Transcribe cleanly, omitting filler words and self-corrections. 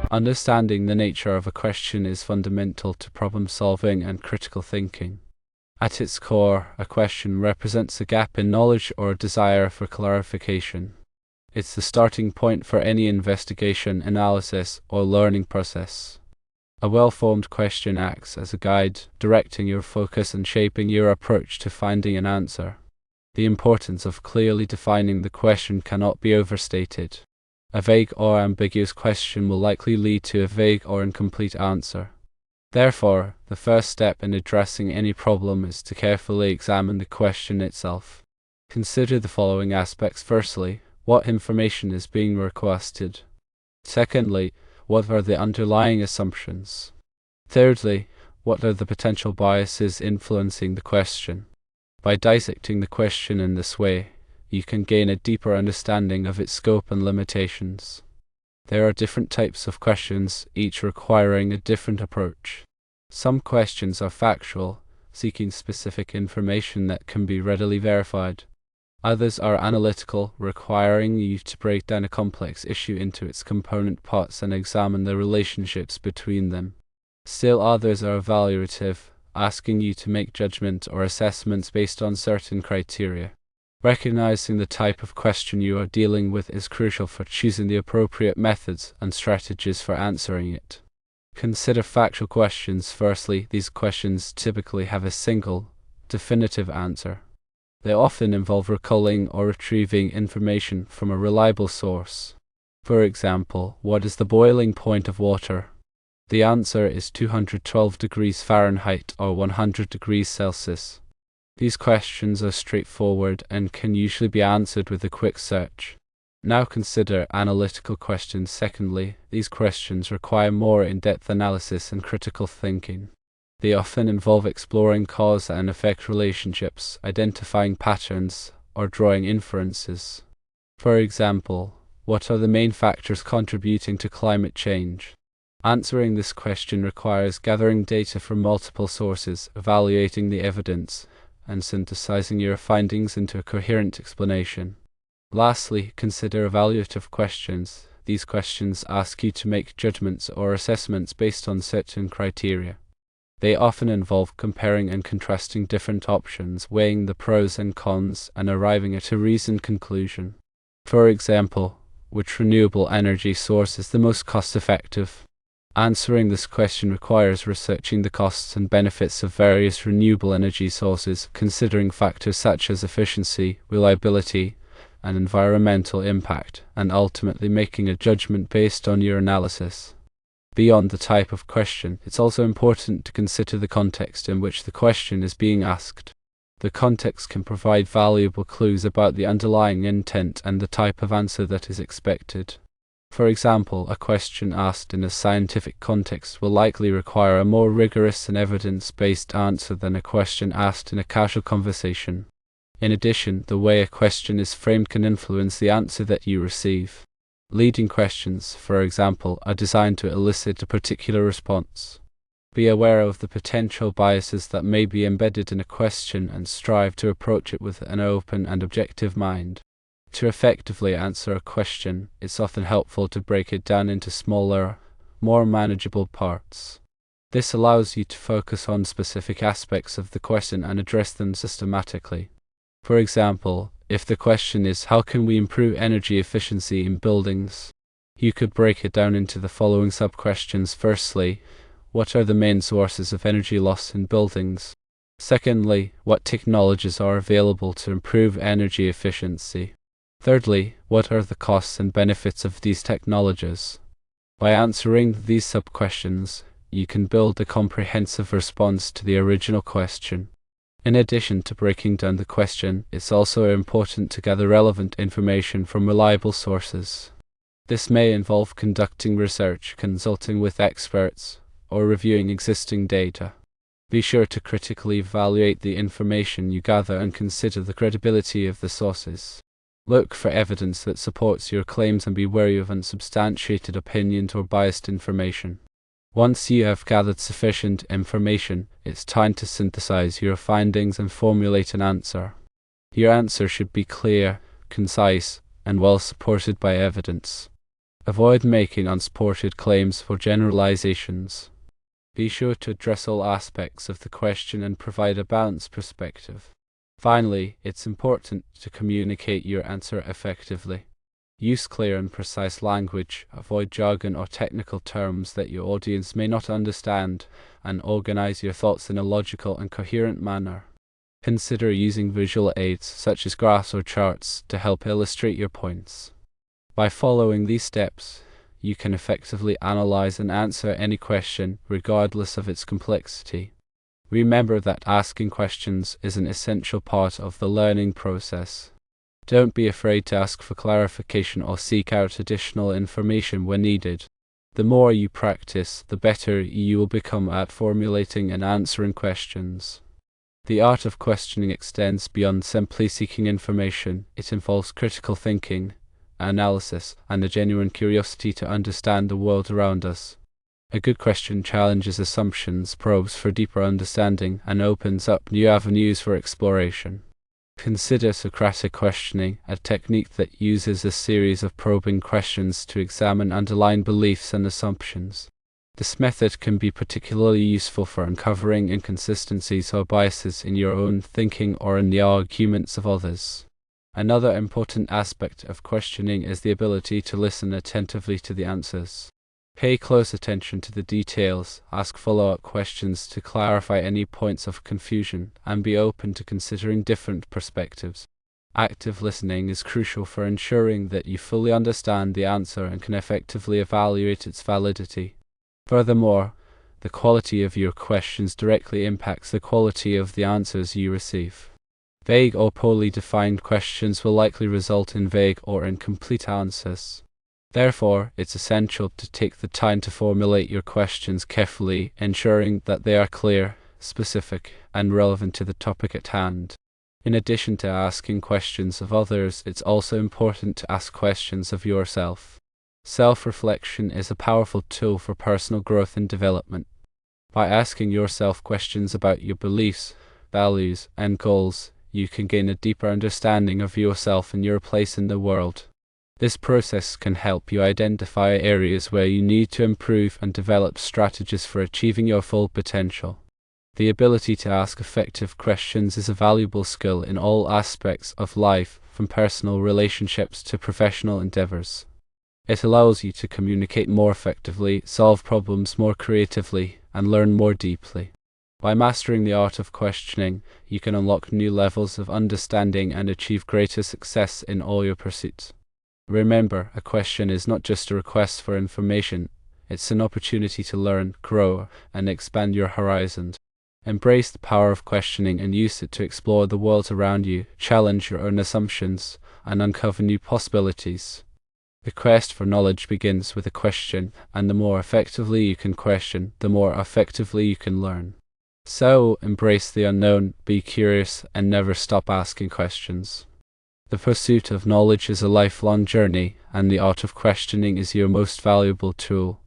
Understanding the nature of a question is fundamental to problem solving and critical thinking. At its core, a question represents a gap in knowledge or a desire for clarification. It's the starting point for any investigation, analysis, or learning process. A well-formed question acts as a guide, directing your focus and shaping your approach to finding an answer. The importance of clearly defining the question cannot be overstated. A vague or ambiguous question will likely lead to a vague or incomplete answer. Therefore, the first step in addressing any problem is to carefully examine the question itself. Consider the following aspects. Firstly, what information is being requested? Secondly, what are the underlying assumptions? Thirdly, what are the potential biases influencing the question? By dissecting the question in this way, you can gain a deeper understanding of its scope and limitations. There are different types of questions, each requiring a different approach. Some questions are factual, seeking specific information that can be readily verified. Others are analytical, requiring you to break down a complex issue into its component parts and examine the relationships between them. Still others are evaluative, asking you to make judgment or assessments based on certain criteria. Recognizing the type of question you are dealing with is crucial for choosing the appropriate methods and strategies for answering it. Consider factual questions. Firstly, these questions typically have a single, definitive answer. They often involve recalling or retrieving information from a reliable source. For example, what is the boiling point of water? The answer is 212 degrees Fahrenheit or 100 degrees Celsius. These questions are straightforward and can usually be answered with a quick search. Now consider analytical questions. Secondly, these questions require more in-depth analysis and critical thinking. They often involve exploring cause and effect relationships, identifying patterns, or drawing inferences. For example, what are the main factors contributing to climate change? Answering this question requires gathering data from multiple sources, evaluating the evidence, and synthesizing your findings into a coherent explanation. Lastly, consider evaluative questions. These questions ask you to make judgments or assessments based on certain criteria. They often involve comparing and contrasting different options, weighing the pros and cons, and arriving at a reasoned conclusion. For example, which renewable energy source is the most cost-effective? Answering this question requires researching the costs and benefits of various renewable energy sources, considering factors such as efficiency, reliability, and environmental impact, and ultimately making a judgment based on your analysis. Beyond the type of question, it's also important to consider the context in which the question is being asked. The context can provide valuable clues about the underlying intent and the type of answer that is expected. For example, a question asked in a scientific context will likely require a more rigorous and evidence-based answer than a question asked in a casual conversation. In addition, the way a question is framed can influence the answer that you receive. Leading questions, for example, are designed to elicit a particular response. Be aware of the potential biases that may be embedded in a question and strive to approach it with an open and objective mind. To effectively answer a question, it's often helpful to break it down into smaller, more manageable parts. This allows you to focus on specific aspects of the question and address them systematically. For example, if the question is, how can we improve energy efficiency in buildings? You could break it down into the following sub-questions. Firstly, what are the main sources of energy loss in buildings? Secondly, what technologies are available to improve energy efficiency? Thirdly, what are the costs and benefits of these technologies? By answering these sub-questions, you can build a comprehensive response to the original question. In addition to breaking down the question, it's also important to gather relevant information from reliable sources. This may involve conducting research, consulting with experts, or reviewing existing data. Be sure to critically evaluate the information you gather and consider the credibility of the sources. Look for evidence that supports your claims and be wary of unsubstantiated opinions or biased information. Once you have gathered sufficient information, it's time to synthesize your findings and formulate an answer. Your answer should be clear, concise, and well supported by evidence. Avoid making unsupported claims or generalizations. Be sure to address all aspects of the question and provide a balanced perspective. Finally, it's important to communicate your answer effectively. Use clear and precise language, avoid jargon or technical terms that your audience may not understand, and organize your thoughts in a logical and coherent manner. Consider using visual aids such as graphs or charts to help illustrate your points. By following these steps, you can effectively analyze and answer any question, regardless of its complexity. Remember that asking questions is an essential part of the learning process. Don't be afraid to ask for clarification or seek out additional information when needed. The more you practice, the better you will become at formulating and answering questions. The art of questioning extends beyond simply seeking information. It involves critical thinking, analysis, and a genuine curiosity to understand the world around us. A good question challenges assumptions, probes for deeper understanding, and opens up new avenues for exploration. Consider Socratic questioning, a technique that uses a series of probing questions to examine underlying beliefs and assumptions. This method can be particularly useful for uncovering inconsistencies or biases in your own thinking or in the arguments of others. Another important aspect of questioning is the ability to listen attentively to the answers. Pay close attention to the details, ask follow-up questions to clarify any points of confusion, and be open to considering different perspectives. Active listening is crucial for ensuring that you fully understand the answer and can effectively evaluate its validity. Furthermore, the quality of your questions directly impacts the quality of the answers you receive. Vague or poorly defined questions will likely result in vague or incomplete answers. Therefore, it's essential to take the time to formulate your questions carefully, ensuring that they are clear, specific, and relevant to the topic at hand. In addition to asking questions of others, it's also important to ask questions of yourself. Self-reflection is a powerful tool for personal growth and development. By asking yourself questions about your beliefs, values, and goals, you can gain a deeper understanding of yourself and your place in the world. This process can help you identify areas where you need to improve and develop strategies for achieving your full potential. The ability to ask effective questions is a valuable skill in all aspects of life, from personal relationships to professional endeavors. It allows you to communicate more effectively, solve problems more creatively, and learn more deeply. By mastering the art of questioning, you can unlock new levels of understanding and achieve greater success in all your pursuits. Remember, a question is not just a request for information, it's an opportunity to learn, grow, and expand your horizons. Embrace the power of questioning and use it to explore the world around you, challenge your own assumptions, and uncover new possibilities. The quest for knowledge begins with a question, and the more effectively you can question, the more effectively you can learn. So, embrace the unknown, be curious, and never stop asking questions. The pursuit of knowledge is a lifelong journey, and the art of questioning is your most valuable tool.